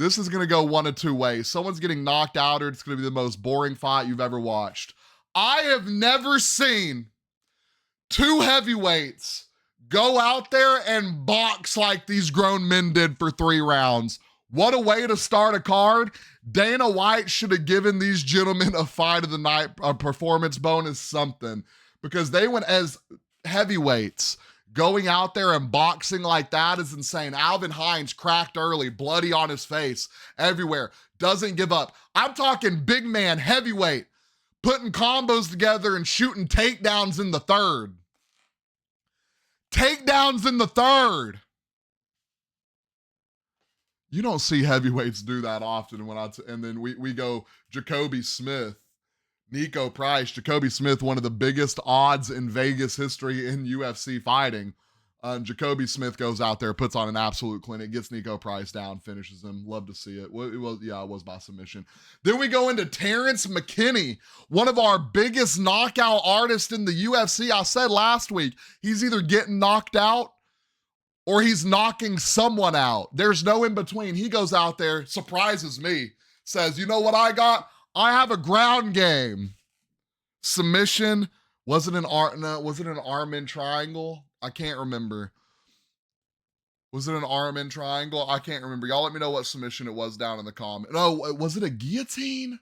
This is going to go one of two ways. Someone's getting knocked out, or it's going to be the most boring fight you've ever watched. I have never seen two heavyweights go out there and box like these grown men did for 3 rounds. What a way to start a card. Dana White should have given these gentlemen a fight of the night, a performance bonus, something, because they went as heavyweights. Going out there and boxing like that is insane. Alvin Hines cracked early, bloody on his face, everywhere. Doesn't give up. I'm talking big man, heavyweight, putting combos together and shooting takedowns in the third. Takedowns in the third. You don't see heavyweights do that often. And then we go Jacoby Smith, Nico Price. Jacoby Smith, one of the biggest odds in Vegas history in UFC fighting. Jacoby Smith goes out there, puts on an absolute clinic, gets Nico Price down, finishes him. Love to see it. It was by submission. Then we go into Terrence McKinney, one of our biggest knockout artists in the UFC. I said last week, he's either getting knocked out or he's knocking someone out. There's no in between. He goes out there, surprises me, says, you know what I got? I have a ground game. Submission. Was it an arm in triangle? I can't remember. Was it an arm in triangle? I can't remember. Y'all let me know what submission it was down in the comment. No, was it a guillotine?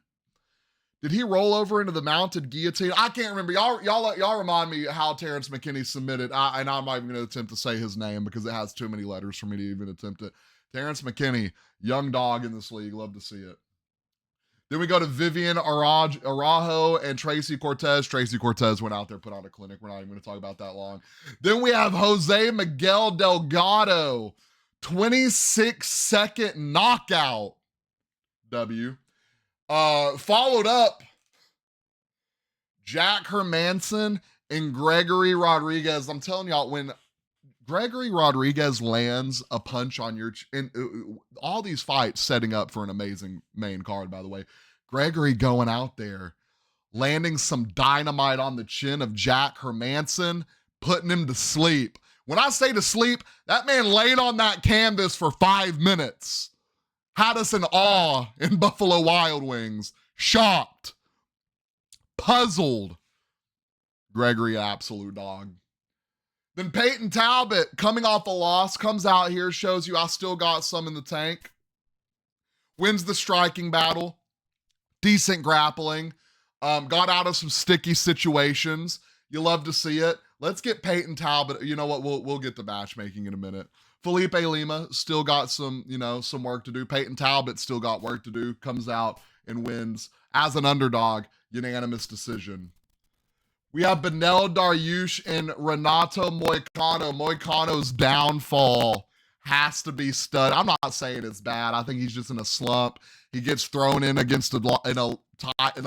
Did he roll over into the mounted guillotine? I can't remember. Y'all remind me how Terrence McKinney submitted. And I'm not even going to attempt to say his name because it has too many letters for me to even attempt it. Terrence McKinney, young dog in this league. Love to see it. Then we go to Vivian Araujo and Tracy Cortez. Tracy Cortez went out there, put on a clinic. We're not even going to talk about that long. Then we have Jose Miguel Delgado, 26-second knockout. W. Followed up Jack Hermanson and Gregory Rodriguez. I'm telling y'all, when Gregory Rodriguez lands a punch on your... all these fights setting up for an amazing main card, by the way. Gregory going out there, landing some dynamite on the chin of Jack Hermanson, putting him to sleep. When I say to sleep, that man laid on that canvas for 5 minutes. Had us in awe in Buffalo Wild Wings. Shocked. Puzzled. Gregory, absolute dog. Then Peyton Talbot, coming off a loss, comes out here, shows you I still got some in the tank. Wins the striking battle. Decent grappling. Got out of some sticky situations. You love to see it. Let's get Peyton Talbot. You know what? We'll get to matchmaking in a minute. Felipe Lima still got some work to do. Peyton Talbot still got work to do. Comes out and wins as an underdog. Unanimous decision. We have Benel Dariush and Renato Moicano. Moicano's downfall has to be stud. I'm not saying it's bad. I think he's just in a slump. He gets thrown in against in a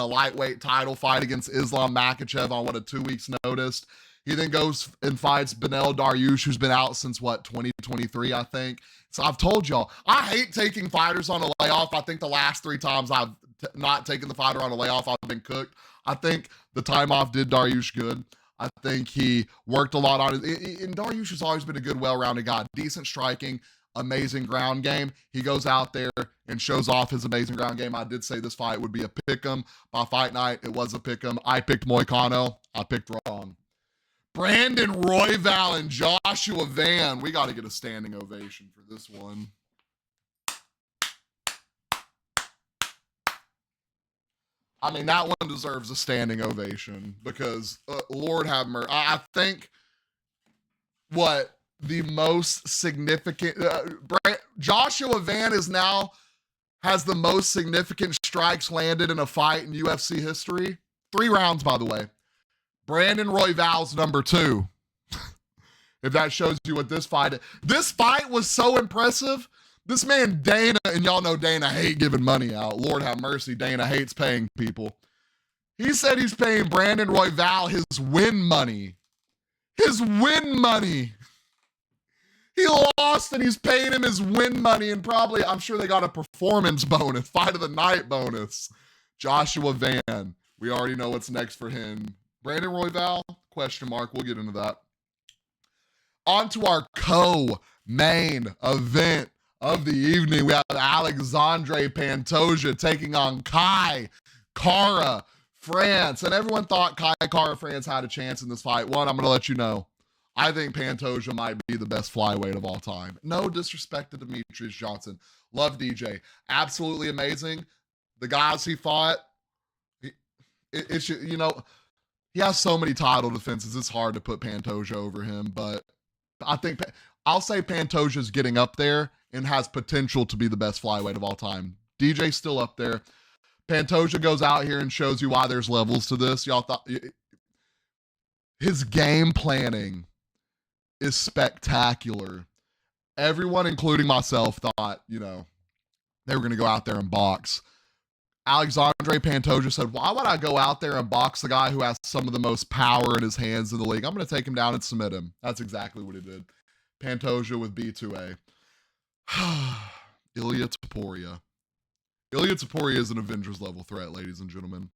lightweight title fight against Islam Makhachev on 2 weeks notice. He then goes and fights Benel Dariush, who's been out since 2023, I think. So I've told y'all, I hate taking fighters on a layoff. I think the last 3 times I've not taken the fighter on a layoff, I've been cooked. I think the time off did Dariush good. I think he worked a lot on it. And Dariush has always been a good, well-rounded guy. Decent striking, amazing ground game. He goes out there and shows off his amazing ground game. I did say this fight would be a pick'em. By fight night, it was a pick'em. I picked Moicano. I picked wrong. Brandon Royval and Joshua Van. We got to get a standing ovation for this one. I mean, that one deserves a standing ovation because, Lord have mercy. I think the most significant... Joshua Van has the most significant strikes landed in a fight in UFC history. 3 rounds, by the way. Brandon Royval's number 2. If that shows you what this fight is. This fight was so impressive. This man, Dana, and y'all know Dana hate giving money out. Lord have mercy, Dana hates paying people. He said he's paying Brandon Royval his win money. His win money. He lost and he's paying him his win money, and probably, I'm sure they got a performance bonus, fight of the night bonus. Joshua Van. We already know what's next for him. Brandon Royval? Question mark. We'll get into that. On to our co-main event of the evening, we have Alexandre Pantoja taking on Kai Kara France. And everyone thought Kai Kara France had a chance in this fight. One, I'm going to let you know, I think Pantoja might be the best flyweight of all time. No disrespect to Demetrius Johnson. Love DJ. Absolutely amazing. The guys he fought, it's, you know, he has so many title defenses. It's hard to put Pantoja over him, but I think I'll say Pantoja's getting up there and has potential to be the best flyweight of all time. DJ's still up there. Pantoja goes out here and shows you why there's levels to this. Y'all thought his game planning is spectacular. Everyone, including myself, thought, you know, they were going to go out there and box. Alexandre Pantoja said, why would I go out there and box the guy who has some of the most power in his hands in the league? I'm going to take him down and submit him. That's exactly what he did. Pantoja with B2A. Ilia Topuria. Ilia Topuria is an Avengers level threat, ladies and gentlemen.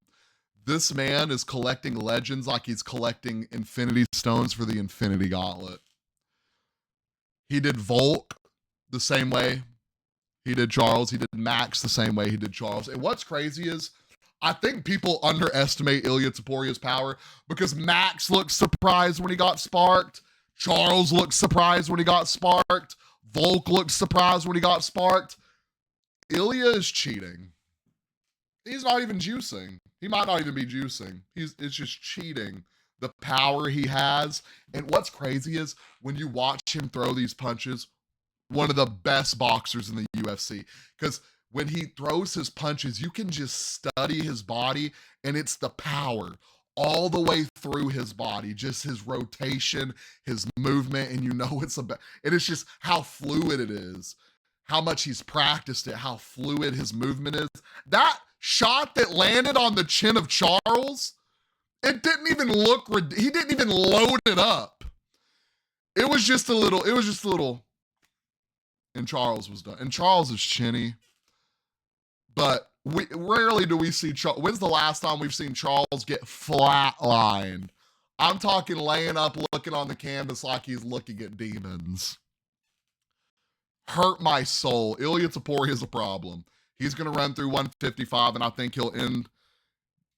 This man is collecting legends like he's collecting Infinity Stones for the Infinity Gauntlet. He did Volk the same way he did Charles. He did Max the same way he did Charles. And what's crazy is I think people underestimate Ilia Topuria's power because Max looked surprised when he got sparked. Charles looked surprised when he got sparked. Volk looked surprised when he got sparked. Ilia is cheating. He's not even juicing. He might not even be juicing. It's just cheating. The power he has. And what's crazy is when you watch him throw these punches, one of the best boxers in the UFC, because when he throws his punches, you can just study his body and it's the power all the way through his body, just his rotation, his movement, and you know and it's just how fluid it is, how much he's practiced it, how fluid his movement is. That shot that landed on the chin of Charles, it didn't even look, he didn't even load it up. It was just a little, and Charles was done. And Charles is chinny, but rarely do we see Charles. When's the last time we've seen Charles get flatlined? I'm talking laying up, looking on the canvas like he's looking at demons. Hurt my soul. Ilia Topuria is a problem. He's going to run through 155, and I think he'll end.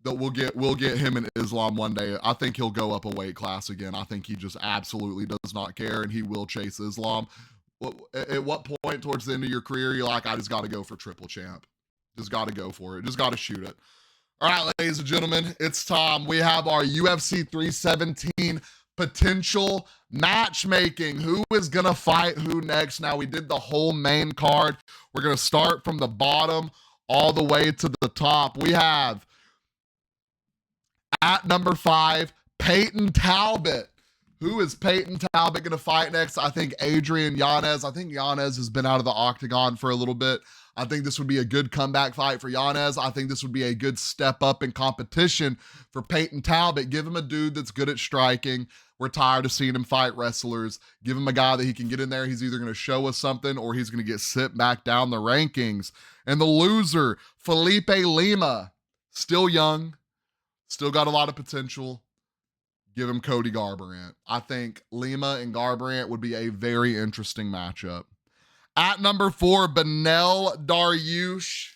We'll get him in Islam one day. I think he'll go up a weight class again. I think he just absolutely does not care, and he will chase Islam. At what point towards the end of your career you're like, I just got to go for triple champ? Just got to go for it. Just got to shoot it. All right, ladies and gentlemen, it's time. We have our UFC 317 potential matchmaking. Who is going to fight who next? Now, we did the whole main card. We're going to start from the bottom all the way to the top. We have at number 5, Peyton Talbot. Who is Peyton Talbot going to fight next? I think Adrian Yanez. I think Yanez has been out of the octagon for a little bit. I think this would be a good comeback fight for Yanez. I think this would be a good step up in competition for Peyton Talbot. Give him a dude that's good at striking. We're tired of seeing him fight wrestlers. Give him a guy that he can get in there. He's either going to show us something or he's going to get sent back down the rankings. And the loser, Felipe Lima. Still young. Still got a lot of potential. Give him Cody Garbrandt. I think Lima and Garbrandt would be a very interesting matchup. At number 4, Beneil Dariush.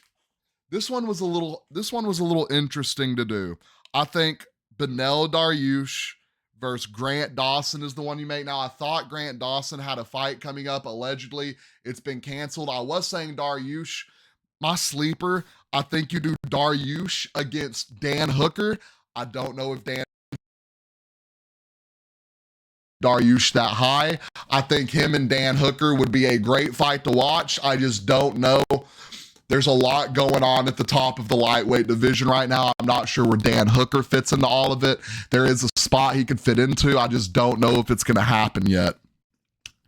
This one was a little interesting to do. I think Beneil Dariush versus Grant Dawson is the one you make. Now, I thought Grant Dawson had a fight coming up, allegedly. It's been canceled. I was saying Dariush. My sleeper, I think you do Dariush against Dan Hooker. I don't know if Dariush that high. I think him and Dan Hooker would be a great fight to watch. I just don't know. There's a lot going on at the top of the lightweight division right now. I'm not sure where Dan Hooker fits into all of it. There is a spot he could fit into. I just don't know if it's going to happen yet.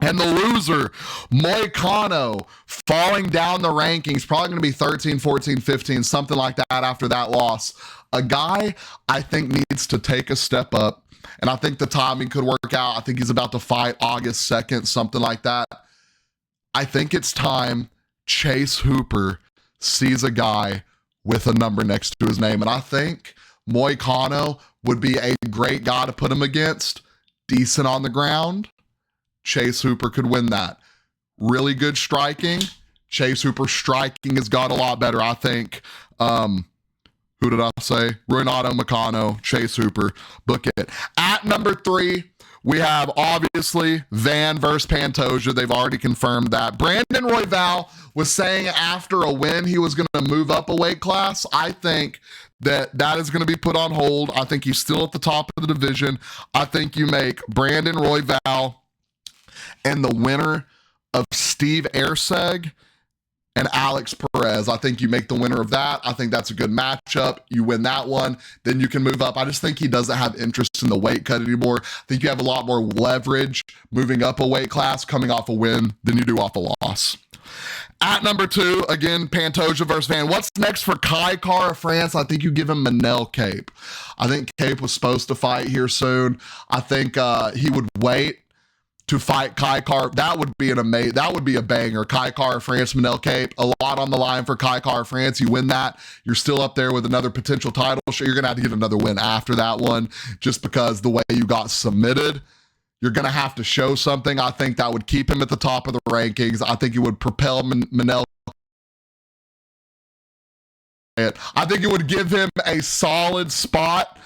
And the loser, Moicano, falling down the rankings, probably going to be 13, 14, 15, something like that after that loss. A guy I think needs to take a step up, and I think the timing could work out. I think he's about to fight August 2nd, something like that. I think it's time Chase Hooper sees a guy with a number next to his name, and I think Moicano would be a great guy to put him against. Decent on the ground. Chase Hooper could win that. really good striking. Chase Hooper striking has got a lot better, I think. Who did I say? Renato Macano, Chase Hooper. Book it. At number 3, we have, obviously, Van versus Pantoja. They've already confirmed that. Brandon Royval was saying after a win he was going to move up a weight class. I think that is going to be put on hold. I think he's still at the top of the division. I think you make Brandon Royval and the winner of Steve Airseg and Alex Perez. I think you make the winner of that. I think that's a good matchup. You win that one, then you can move up. I just think he doesn't have interest in the weight cut anymore. I think you have a lot more leverage moving up a weight class, coming off a win, than you do off a loss. At number 2, again, Pantoja versus Van. What's next for Kai Kara France? I think you give him Manel Cape. I think Cape was supposed to fight here soon. I think he would wait to fight Kai Kara. That would be a banger. Kai Kara France, Manel Cape. A lot on the line for Kai Kara France. You win that, you're still up there with another potential title shot. You're going to have to get another win after that one, just because the way you got submitted. You're going to have to show something. I think that would keep him at the top of the rankings. I think it would propel Manel. I think it would give him a solid spot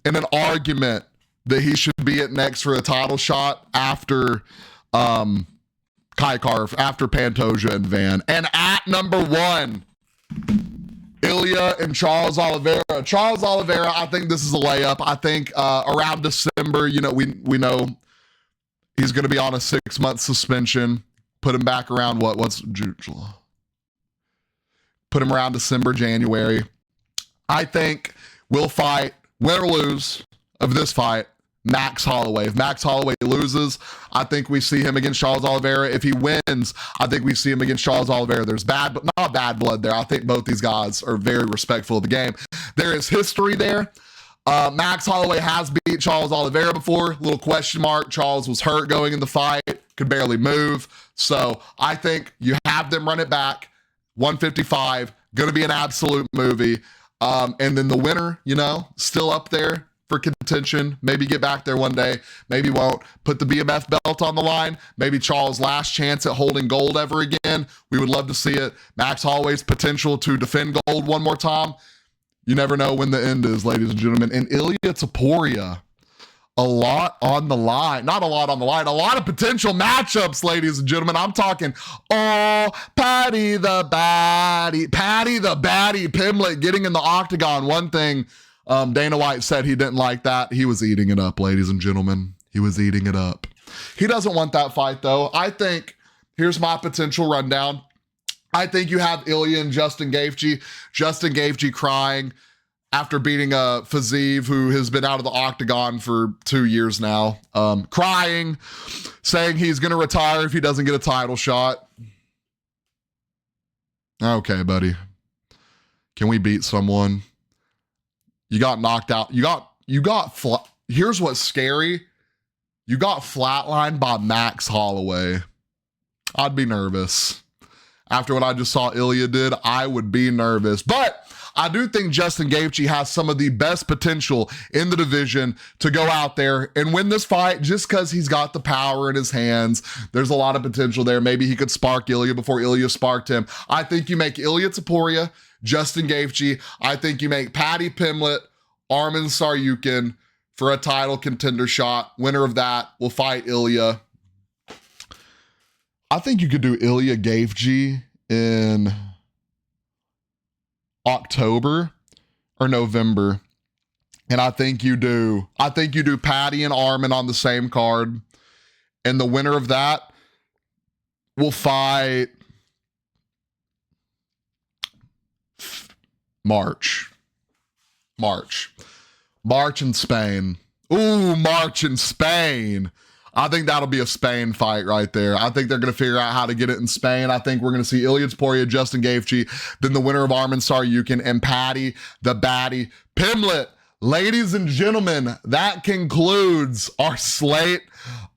in an argument that he should be at next for a title shot after Kai Kara, after Pantoja and Van. And at number 1, Ilia and Charles Oliveira. Charles Oliveira, I think this is a layup. I think around December, we know he's going to be on a 6-month suspension. Put him back around put him around December, January. I think we'll fight, win or lose of this fight, Max Holloway. If Max Holloway loses, I think we see him against Charles Oliveira. If he wins, I think we see him against Charles Oliveira. There's not bad blood there. I think both these guys are very respectful of the game. There is history there. Max Holloway has beat Charles Oliveira before. Little question mark. Charles was hurt going in the fight, could barely move. So I think you have them run it back. 155, going to be an absolute movie. And then the winner, still up there for contention. Maybe get back there one day. Maybe won't. Put the BMF belt on the line. Maybe Charles' last chance at holding gold ever again. We would love to see it. Max Holloway's potential to defend gold one more time. You never know when the end is, ladies and gentlemen. And Ilia Topuria, a lot on the line. Not a lot on the line. A lot of potential matchups, ladies and gentlemen. I'm talking, Patty the Baddie Pimlet getting in the octagon. One thing Dana White said he didn't like that. He was eating it up, ladies and gentlemen. He was eating it up. He doesn't want that fight, though. I think, here's my potential rundown. I think you have Ilia and Justin Gaethje. Justin Gaethje crying after beating Fiziev, who has been out of the octagon for 2 years now. Crying, saying he's going to retire if he doesn't get a title shot. Okay, buddy. Can we beat someone? You got knocked out. Here's what's scary. You got flatlined by Max Holloway. I'd be nervous. After what I just saw Ilia did, I would be nervous. But I do think Justin Gaethje has some of the best potential in the division to go out there and win this fight just because he's got the power in his hands. There's a lot of potential there. Maybe he could spark Ilia before Ilia sparked him. I think you make Ilia Topuria, Justin Gaethje. I think you make Patty Pimlet, Arman Saryukin for a title contender shot. Winner of that will fight Ilia. I think you could do Ilia Gaethje in October or November. And I think you do Patty and Arman on the same card. And the winner of that will fight March in Spain. Ooh, March in Spain. I think that'll be a Spain fight right there. I think they're going to figure out how to get it in Spain. I think we're going to see Ilia Topuria, Justin Gaethje, then the winner of Arman Saryukin, and Patty the Baddie Pimlet. Ladies and gentlemen, that concludes our slate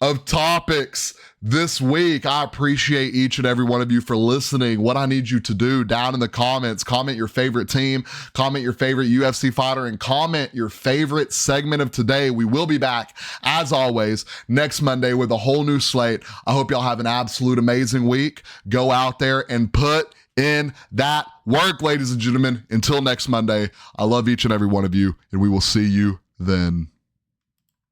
of topics this week. I appreciate each and every one of you for listening. What I need you to do down in the comments, comment your favorite team, comment your favorite UFC fighter, and comment your favorite segment of today. We will be back, as always, next Monday with a whole new slate. I hope y'all have an absolute amazing week. Go out there and put in that work, ladies and gentlemen. Until next Monday, I love each and every one of you, and we will see you then.